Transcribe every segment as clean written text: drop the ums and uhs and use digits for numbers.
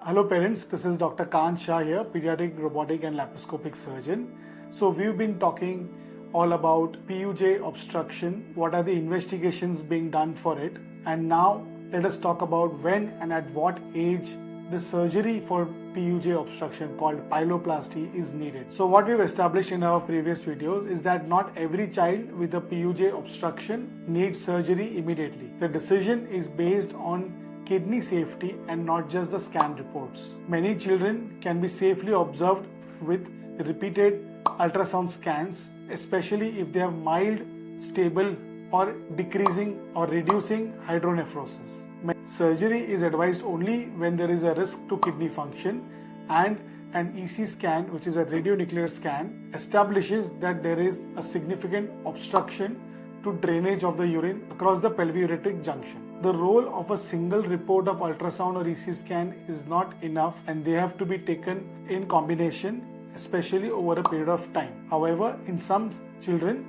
Hello parents, this is Dr. Kant Shah here, Pediatric, Robotic and Laparoscopic Surgeon. So we've been talking all about PUJ obstruction, what are the investigations being done for it, and now let us talk about when and at what age the surgery for PUJ obstruction called pyeloplasty is needed. So what we've established in our previous videos is that not every child with a PUJ obstruction needs surgery immediately. The decision is based on kidney safety and not just the scan reports. Many children can be safely observed with repeated ultrasound scans, especially if they have mild, stable or decreasing or reducing hydronephrosis. Surgery is advised only when there is a risk to kidney function, and an EC scan, which is a radionuclear scan, establishes that there is a significant obstruction to drainage of the urine across the pelviureteric junction. The role of a single report of ultrasound or EC scan is not enough, and they have to be taken in combination, especially over a period of time. However, in some children,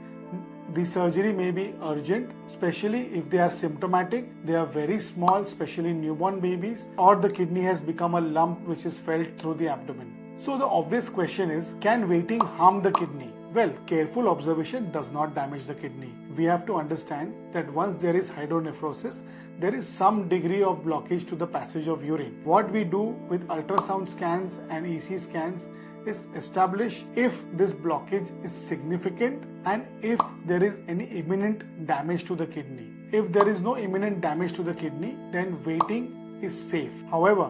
the surgery may be urgent, especially if they are symptomatic, they are very small, especially newborn babies, or the kidney has become a lump which is felt through the abdomen. So the obvious question is, can waiting harm the kidney? Well, careful observation does not damage the kidney. We have to understand that once there is hydronephrosis, there is some degree of blockage to the passage of urine. What we do with ultrasound scans and EC scans is establish if this blockage is significant and if there is any imminent damage to the kidney. If there is no imminent damage to the kidney, then waiting is safe. However,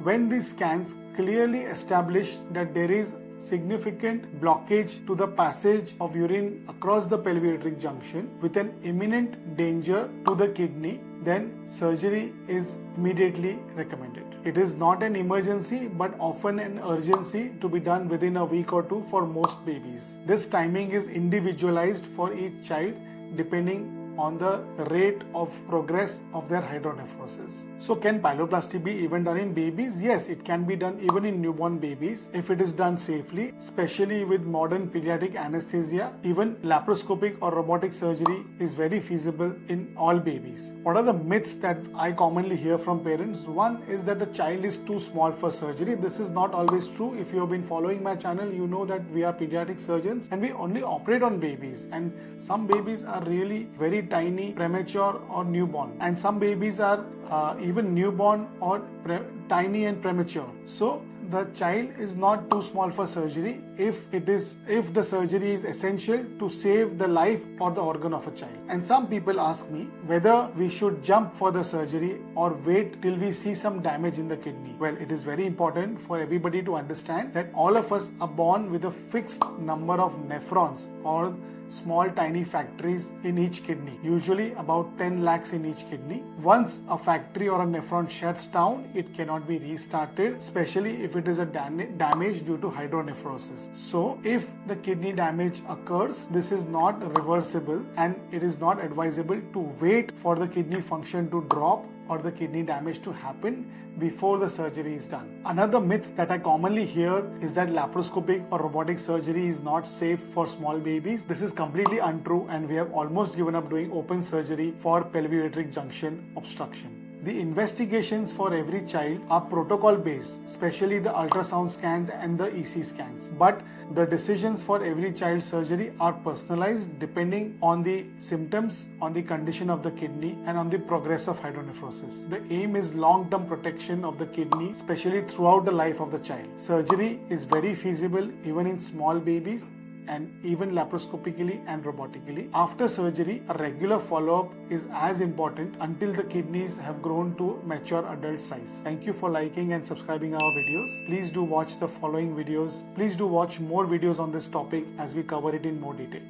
when these scans clearly establish that there is significant blockage to the passage of urine across the pelviureteric junction with an imminent danger to the kidney, then surgery is immediately recommended. It is not an emergency but often an urgency to be done within a week or two for most babies. This timing is individualized for each child depending on the rate of progress of their hydronephrosis. So can pyeloplasty be even done in babies? Yes, it can be done even in newborn babies if it is done safely, especially with modern pediatric anesthesia. Even laparoscopic or robotic surgery is very feasible in all babies. What are the myths that I commonly hear from parents? One is that the child is too small for surgery. This is not always true. If you have been following my channel, you know that we are pediatric surgeons and we only operate on babies, and some babies are really very tiny, premature or newborn, and some babies are even newborn or tiny and premature. So the child is not too small for surgery if the surgery is essential to save the life or the organ of a child. And some people ask me whether we should jump for the surgery or wait till we see some damage in the kidney. Well, it is very important for everybody to understand that all of us are born with a fixed number of nephrons or small tiny factories in each kidney, usually about 10 lakhs in each kidney. Once a factory or a nephron shuts down, it cannot be restarted, especially if it is a damage due to hydronephrosis. So if the kidney damage occurs, this is not reversible and it is not advisable to wait for the kidney function to drop or the kidney damage to happen before the surgery is done. Another myth that I commonly hear is that laparoscopic or robotic surgery is not safe for small babies. This is completely untrue, and we have almost given up doing open surgery for pelviureteric junction obstruction. The investigations for every child are protocol based, especially the ultrasound scans and the EC scans. But the decisions for every child's surgery are personalized depending on the symptoms, on the condition of the kidney and on the progress of hydronephrosis. The aim is long-term protection of the kidney, especially throughout the life of the child. Surgery is very feasible even in small babies and even laparoscopically and robotically. After surgery, a regular follow-up is as important until the kidneys have grown to mature adult size. Thank you for liking and subscribing our videos. Please do watch the following videos. Please do watch more videos on this topic as we cover it in more detail.